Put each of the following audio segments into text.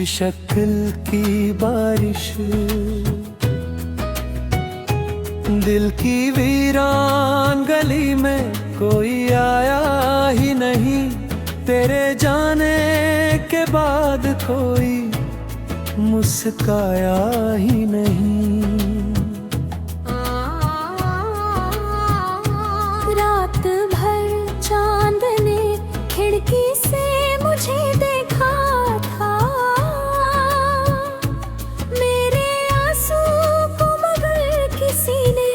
शक्ल की बारिश, दिल की वीरान गली में कोई आया ही नहीं। तेरे जाने के बाद कोई मुस्काया ही नहीं। रात भर चांद ने खिड़की से मुझे देखा था, मेरे आंसू को मगर किसी ने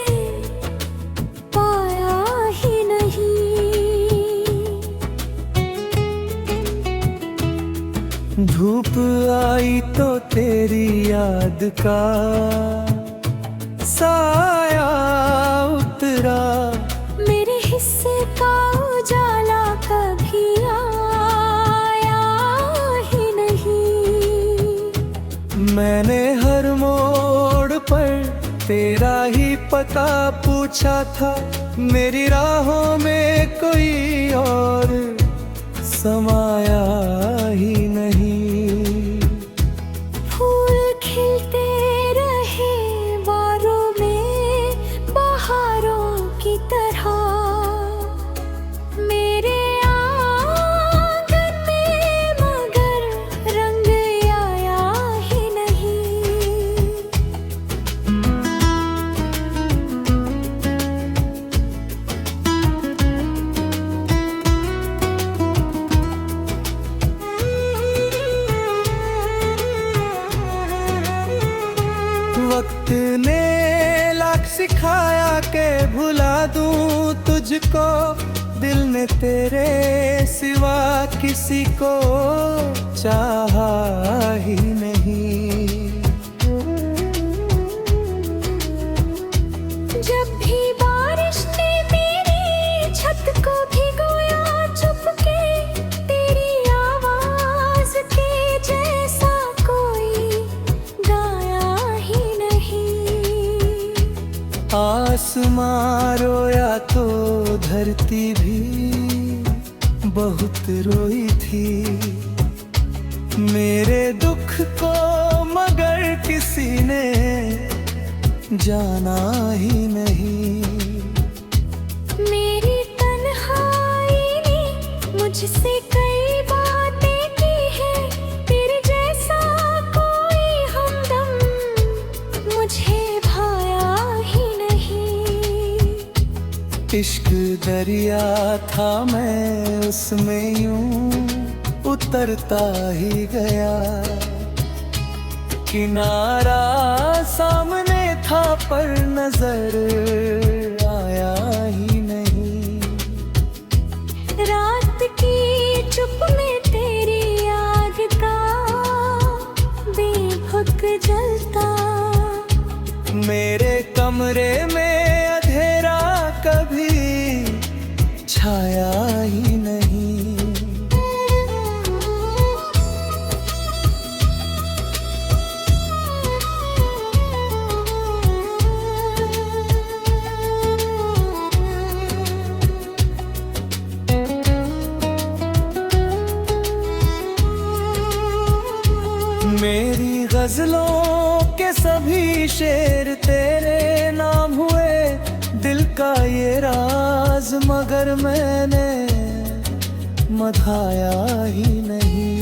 पाया ही नहीं। धूप आई तो तेरी याद का साया उतरा, मेरे हिस्से का उजाला कभी आया ही नहीं। मैंने हर मोड़ पर तेरा ही पता पूछा था, मेरी राहों में कोई और समाया ही नहीं। फूल खिलते रहे बारों में बहारों की तरह, मेरे आंगन में मगर रंग आया ही नहीं। वक्त ने लाख सिखाया के भुला दूं तुझको, दिल ने तेरे सिवा किसी को चाहा ही नहीं। जब भी बारिश ने मेरी छत को भिगोया चुपके, तेरी आवाज के जैसा कोई गाया ही नहीं। आसमां रोया तो धरती भी बहुत रोई थी, मेरे दुख को मगर किसी ने जाना ही नहीं। मेरी तन्हाई ने मुझसे कई बातें की हैं, तेरे जैसा कोई हमदम मुझे भाया ही नहीं। इश्क दरिया था मैं उसमें यूं उतरता ही गया, किनारा सामने था पर नजर आया ही नहीं। रात की चुप में तेरी आग का बेभुक जलता, मेरे कमरे में अंधेरा कभी छाया ही नहीं। मेरी गजलों के सभी शेर तेरे नाम हुए, दिल का ये राज मगर मैंने मधाया ही नहीं।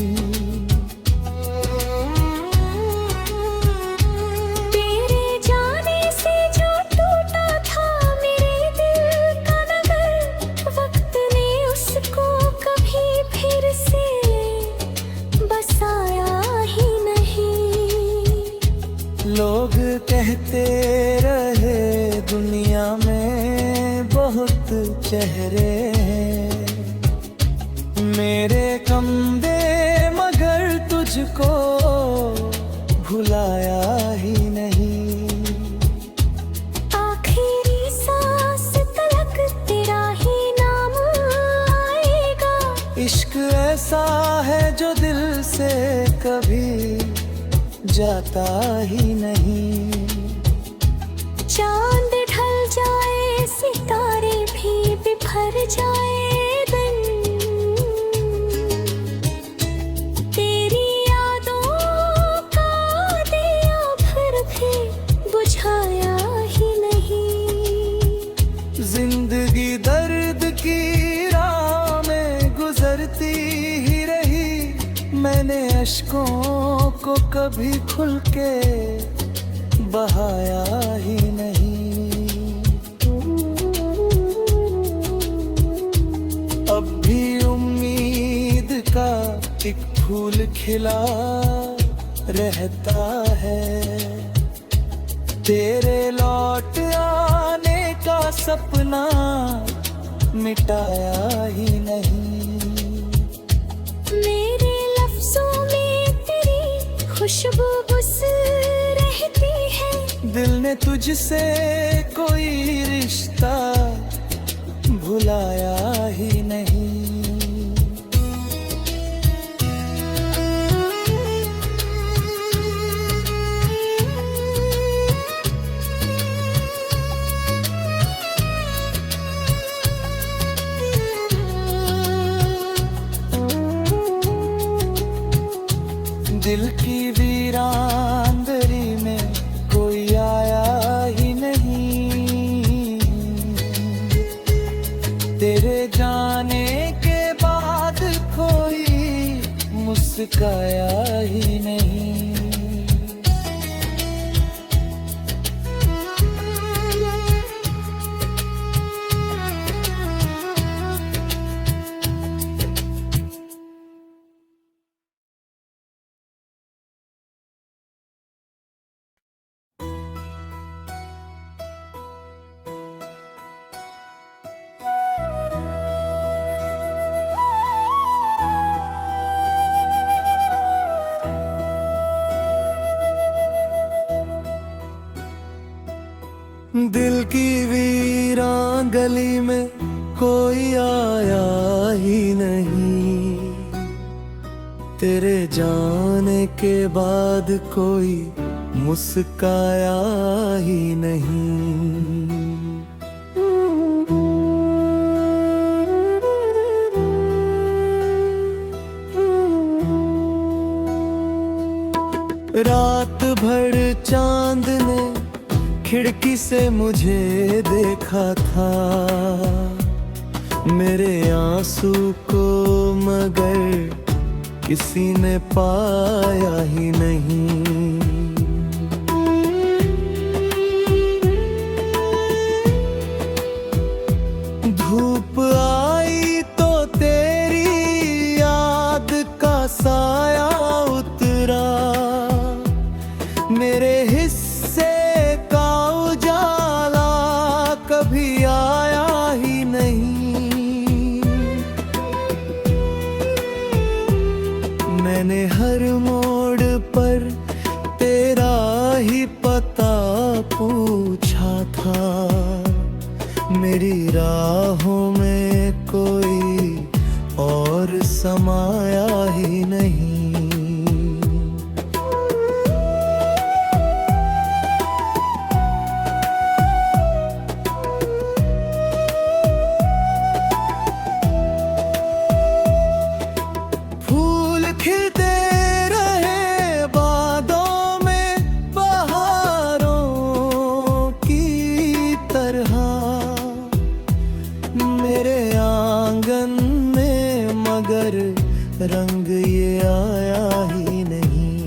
तेरे जाने से जो टूटा था मेरे दिल का नगर, वक्त ने उसको कभी फिर से बसाया ही नहीं। लोग कहते रहे दुनिया में बहुत चेहरे हैं, मेरे कमदे मगर तुझको भुलाया ही नहीं। आखिरी सांस तलक तेरा ही नाम आएगा, इश्क ऐसा है जो दिल से कभी जाता ही नहीं। चांद ढल जाए सितारे भी बिखर जाए दिन, तेरी यादों कभी खुल के बहाया ही नहीं। अब भी उम्मीद का एक फूल खिला रहता है, तेरे लौट आने का सपना मिटाया ही नहीं। मेरे लफ्जों में तेरी खुशबू बस रहती है, दिल ने तुझसे कोई रिश्ता भुलाया ही नहीं। दिल की वीरांगरी में कोई आया ही नहीं, तेरे जाने के बाद कोई मुस्काया ही नहीं। दिल की वीरान गली में कोई आया ही नहीं, तेरे जाने के बाद कोई मुस्काया ही नहीं। रात भर चांद ने खिड़की से मुझे देखा था, मेरे आंसू को मगर किसी ने पाया ही नहीं। धूप आई तो तेरी याद का साया उतरा, मेरे हिस्से का उजाला कभी आया ही नहीं। मैंने हर मोड़ पर तेरा ही पता पूछा था, मेरी राहों में कोई और समाया ही नहीं। खिलते रहे बादों में बहारों की तरह, मेरे आंगन में मगर रंग ये आया ही नहीं।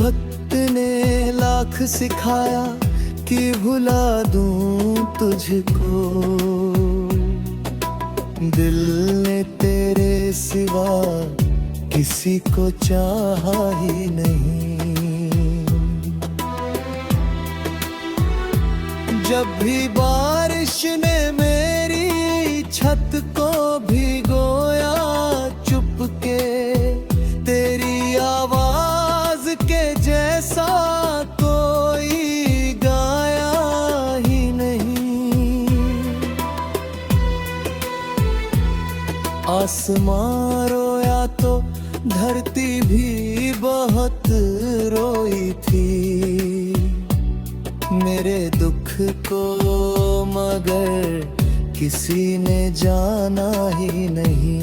वक्त ने लाख सिखाया कि भुला दूं तुझको, दिल ने तेरे सिवा किसी को चाहा ही नहीं। जब भी बारिश ने मेरी छत को भिगोया चुपके, तेरी आवाज के जैसा कोई गाया ही नहीं। आसमां रोया तो धरती भी बहुत रोई थी, मेरे दुख को मगर किसी ने जाना ही नहीं।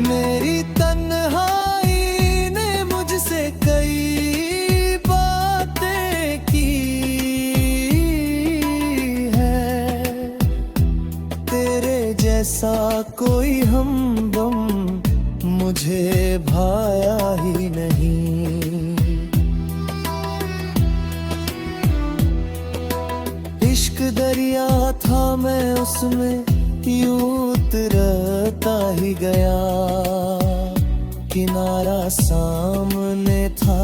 मेरी तन्हाई ने जैसा कोई हमदम मुझे भाया ही नहीं। इश्क दरिया था मैं उसमें यूं उतरता ही गया, किनारा सामने था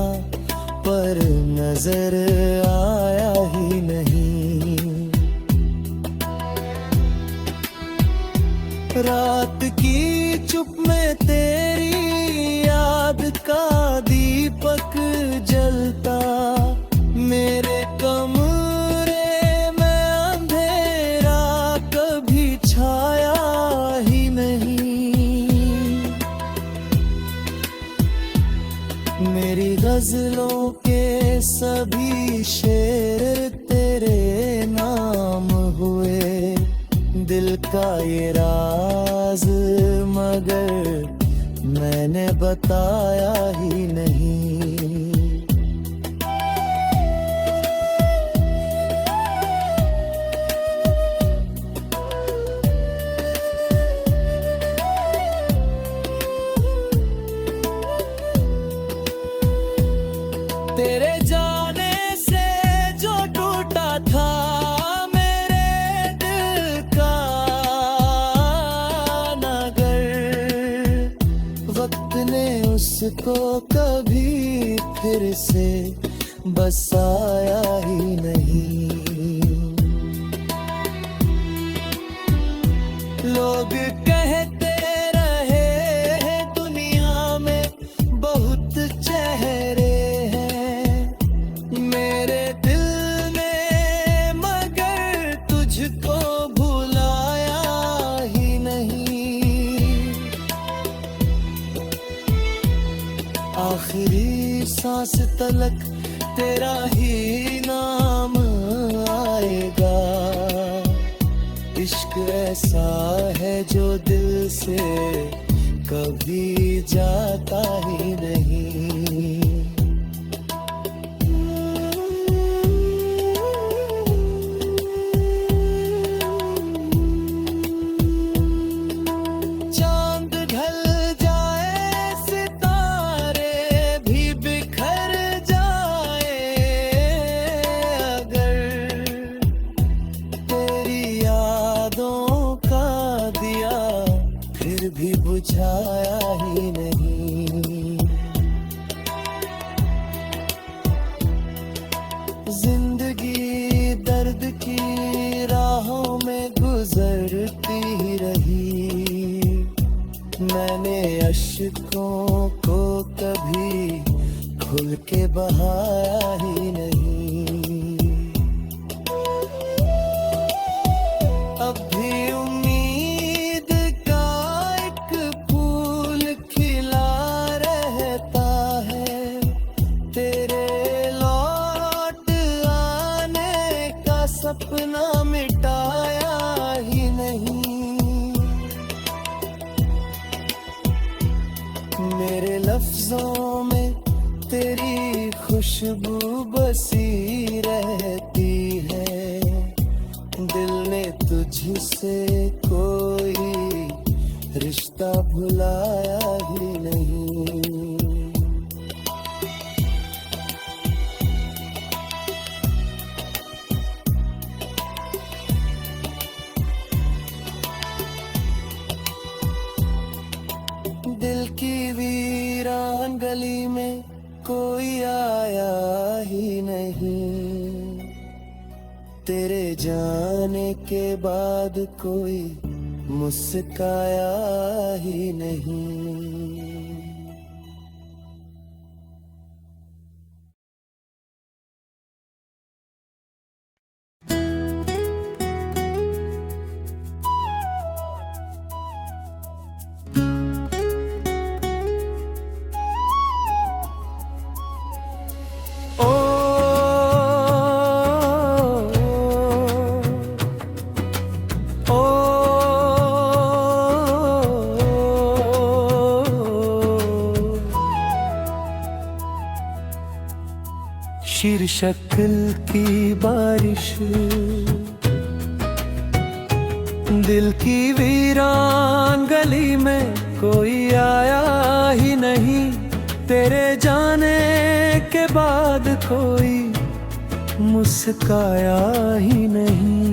पर नजर आया ही नहीं। रात की चुप में तेरी याद का दीपक जलता, मेरे कमरे में अंधेरा कभी छाया ही नहीं। मेरी गजलों के सभी शेर तेरे नाम हुए, दिल का ये राज मगर मैंने बताया ही नहीं। तेरे जाने से जो टूटा था उसको कभी फिर से बसाया ही नहीं। लोग कहते रहे हैं दुनिया में बहुत चेहरे हैं मेरे दिल ने, मगर तुझको भुलाया ही नहीं। आखिरी सांस तलक तेरा ही नाम आएगा। इश्क ऐसा है जो दिल से कभी जाता ही नहीं। भी बुझाया ही नहीं। जिंदगी दर्द की राहों में गुजरती रही, मैंने अश्कों को कभी खुल के बहाया ही नहीं। अब भी सपना मिटाया ही नहीं। मेरे लफ्जों में तेरी खुशबू बसी रहती है, दिल ने तुझसे कोई रिश्ता भुलाया ही नहीं। दिल की वीरान गली में कोई आया ही नहीं, तेरे जाने के बाद कोई मुस्काया ही नहीं। शीर शक्ल की बारिश दिल की वीरान गली में कोई आया ही नहीं, तेरे जाने के बाद कोई मुस्काया ही नहीं।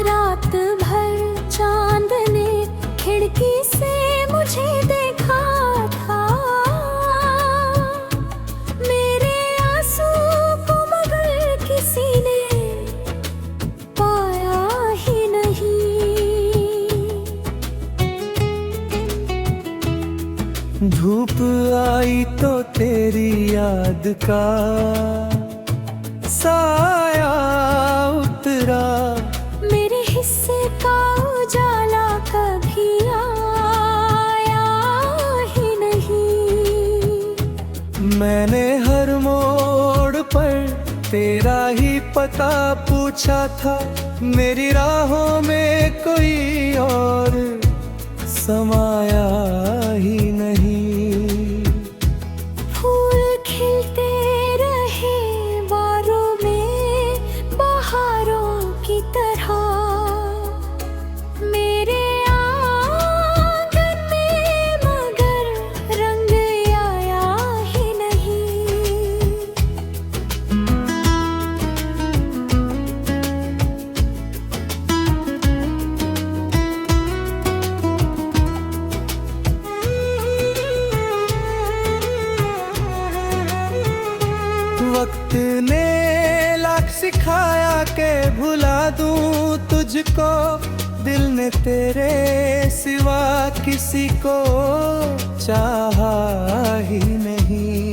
रात भर चांद ने खिड़की से मुझे देखा था, मेरे आंसू को मगर किसी ने पाया ही नहीं। धूप आई तो तेरी याद का साया उतरा, मेरे हिस्से का उजाला कभी आया ही नहीं। मैंने हर मोड़ पर तेरा ही पता पूछा था, मेरी राहों में कोई और समाया ही नहीं। फूल खिलते रहे बारों में बहारों की तरह, मेरे आंगन में मगर रंग आया ही नहीं। वक्त ने लाख सिखाया के भुला दूं तुझको, दिल ने तेरे सिवा किसी को चाहा ही नहीं।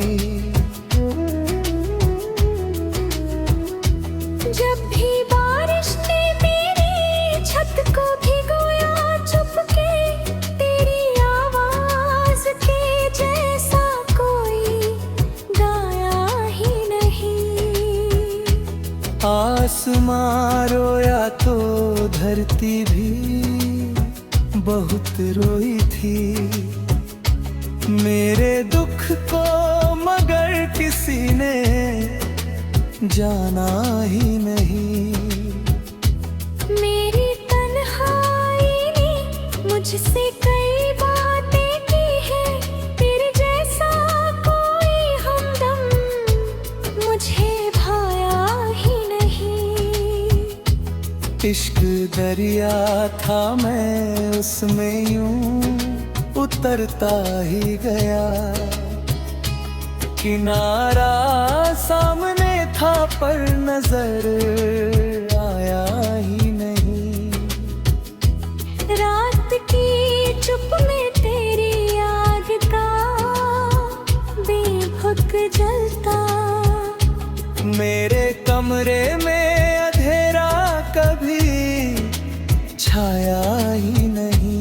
जब भी बारिश ने मेरी छत को भिगोया चुपके, तेरी आवाज के जैसा कोई गाया ही नहीं। आसमां रोया तो धरती भी बहुत रोई थी, मेरे दुख को मगर किसी ने जाना ही नहीं। मेरी तन्हाई ने मुझसे कई बातें की है, तेरे जैसा कोई हमदम मुझे भाया ही नहीं। इश्क दरिया था मैं उसमें यूं उतरता ही गया, किनारा सामने था पर नजर आया ही नहीं। रात की चुप में तेरी याद का बेभुक जलता, मेरे कमरे में अंधेरा कभी छाया ही नहीं।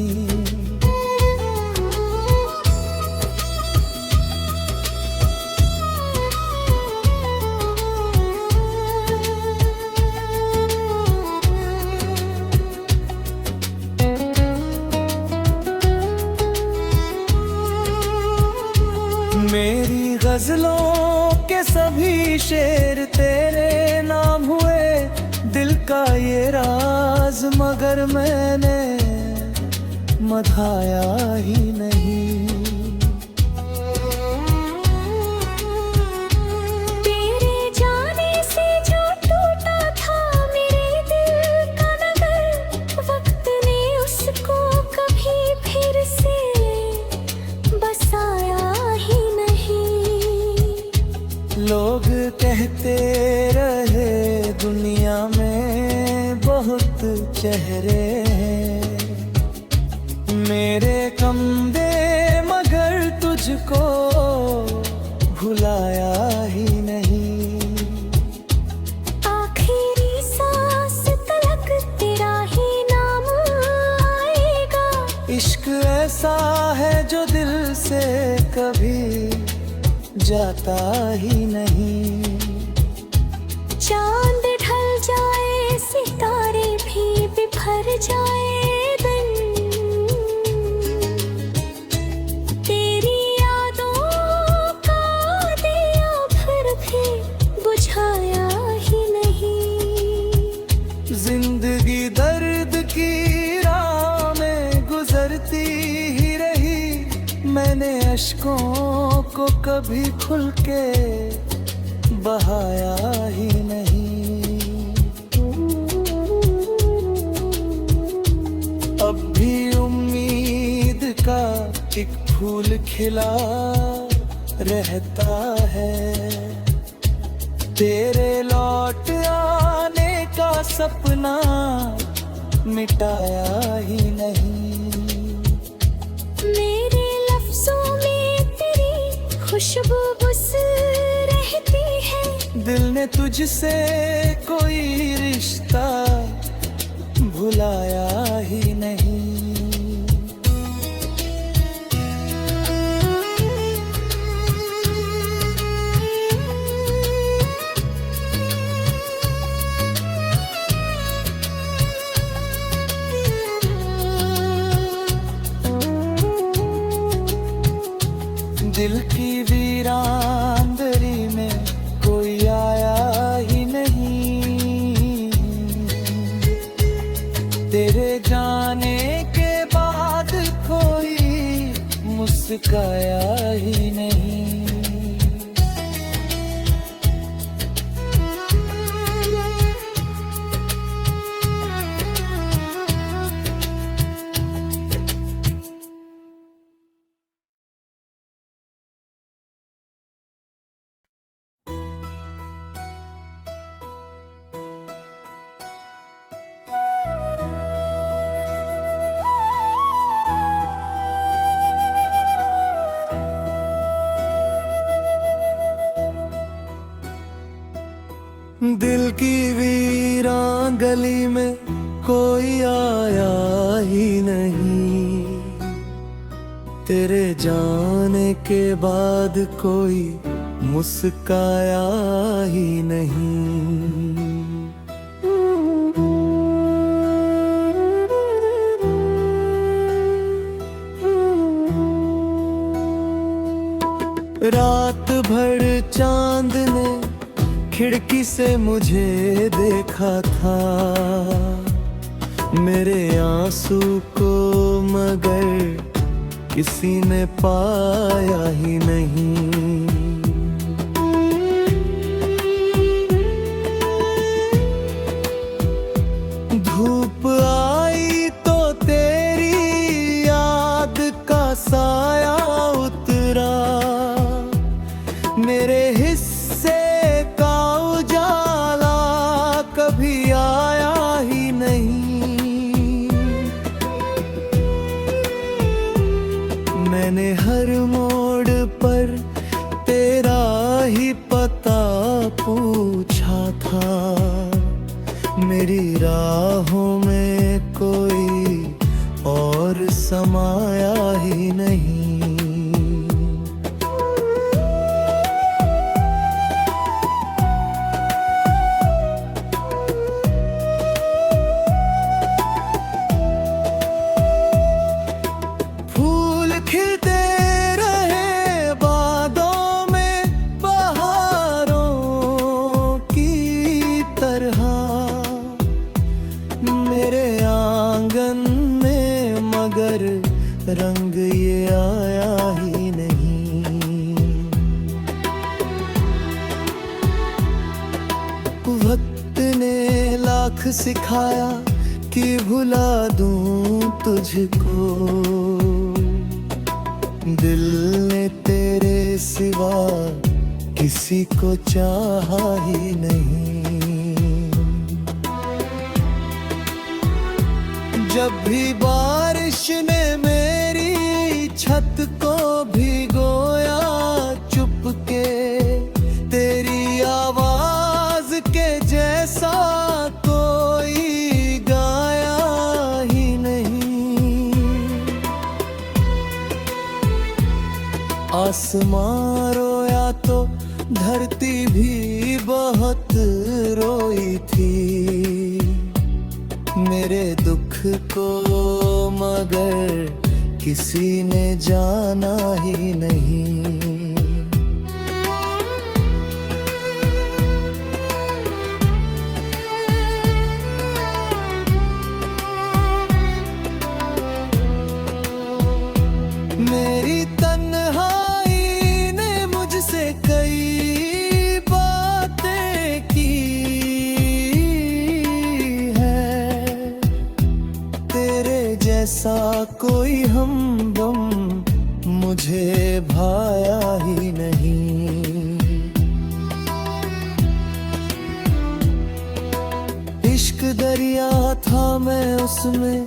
मेरी गजलों के सभी शेर तेरे नाम हुए, दिल का ये राज मगर मैंने मधाया ही नहीं। तेरे जाने से जो टूटा था मेरे दिल का नगर, वक्त ने उसको कभी फिर से बसाया ही नहीं। लोग कहते रहे दुनिया में बहुत चेहरे हैं, मेरे कमदे मगर तुझको भुलाया ही नहीं। आखिरी सांस तलक तेरा ही नाम आएगा, इश्क ऐसा है जो दिल से कभी जाता ही नहीं। चांद ढल जाए सितारे भी बिखर जाए दिन, तेरी यादों का दिया फिर भी बुझाया ही नहीं। अश्कों को कभी खुल के बहाया ही नहीं। अब भी उम्मीद का एक फूल खिला रहता है, तेरे लौट आने का सपना मिटाया ही नहीं। मेरे लफ्जों में तेरी खुशबू बस रहती है, दिल ने तुझसे कोई रिश्ता भुलाया ही नहीं। दिल की वीरांदरी में कोई आया ही नहीं, तेरे जाने के बाद कोई मुस्काया ही नहीं। दिल की वीरां गली में कोई आया ही नहीं, तेरे जाने के बाद कोई मुस्काया ही नहीं। रात भर चांद ने खिड़की से मुझे देखा था, मेरे आंसू को मगर किसी ने पाया ही नहीं। धूप आई तो तेरी याद का साया उतरा, मेरे हिस्से का उजाला कभी आया ही नहीं। मैंने हर मोड़ पर तेरा ही पता पूछा था, मेरी राहों में कोई और समाया ही नहीं। रंग ये आया ही नहीं। वक्त ने लाख सिखाया कि भुला दूं तुझको, दिल ने तेरे सिवा किसी को चाहा ही नहीं। जब भी बारिश ने मेरी छत को भिगोया चुपके, तेरी आवाज के जैसा कोई गाया ही नहीं। आसमां रोया तो धरती भी बहुत रोई थी, मेरे दुख को मगर किसी ने जाना ही नहीं। मेरी तन्हाई जैसा कोई हमदम मुझे भाया ही नहीं। इश्क दरिया था मैं उसमें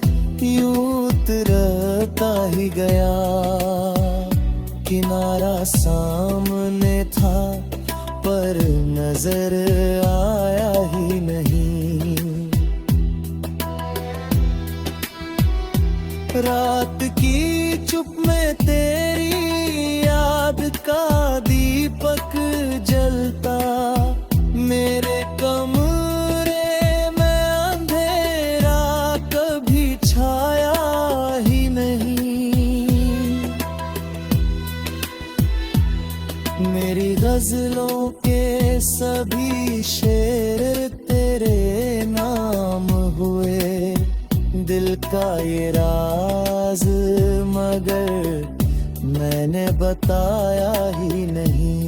यूं उतरता ही गया, किनारा सामने था पर नजर आया ही नहीं। रात की चुप में तेरी याद का दीपक जलता, मेरे कमरे में अंधेरा कभी छाया ही नहीं। मेरी गजलों के सभी शेर तेरे नाम हुए, दिल का ये राज मगर मैंने बताया ही नहीं।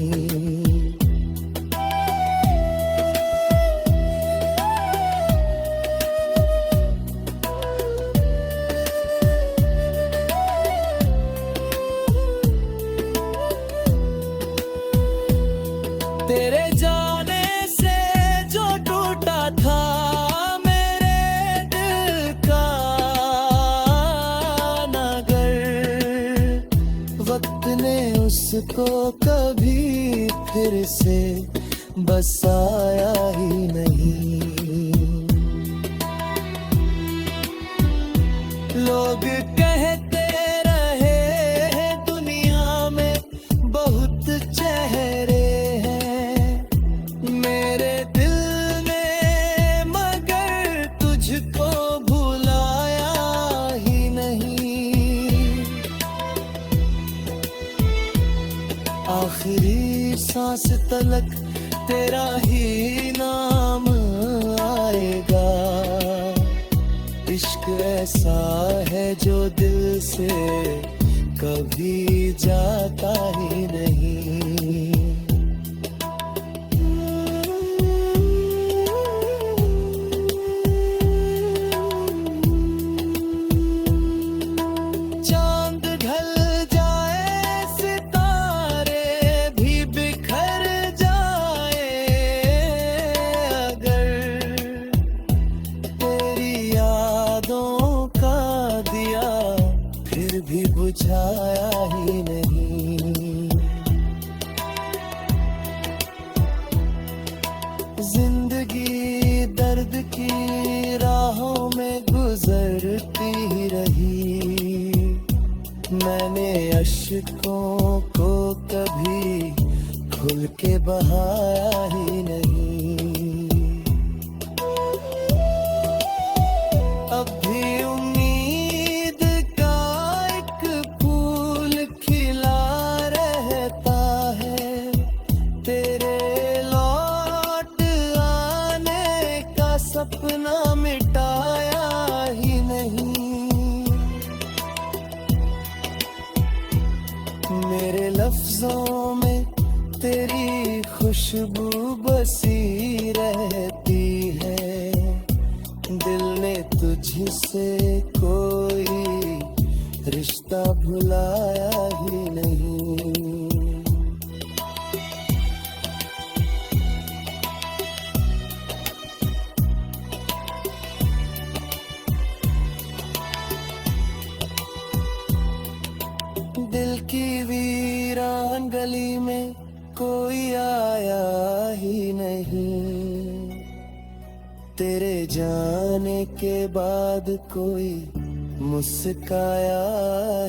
तेरे जाने से जो टूटा था मेरे दिल का नगर, वक्त ने उसको कभी फिर से बसाया ही नहीं। लोग कहते रहे हैं दुनिया में बहुत चेहरे हैं मेरे दिल ने, मगर तुझको भुलाया ही नहीं। आखिरी सांस तलक तेरा ही नाम आएगा। इश्क ऐसा है जो दिल से कभी जाता ही नहीं। चांद ढल जाए सितारे भी बिखर जाए अगर, तेरी यादों का दिया फिर भी बुझाया ही नहीं। जिंदगी दर्द की राहों में गुजरती रही, मैंने अश्कों को कभी खुल के बहाया ही नहीं। अब भी उम्मीद का एक फूल खिला रहता है, तेरे लौट आने का सपना मिटाया ही नहीं। मेरे लफ्जों में तेरी खुशबू बसी रहती है, दिल ने तुझसे कोई रिश्ता भुलाया ही नहीं। दिल की वीरान गली में कोई आया ही नहीं, तेरे जाने के बाद कोई मुस्काया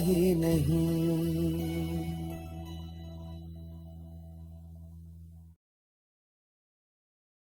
ही नहीं।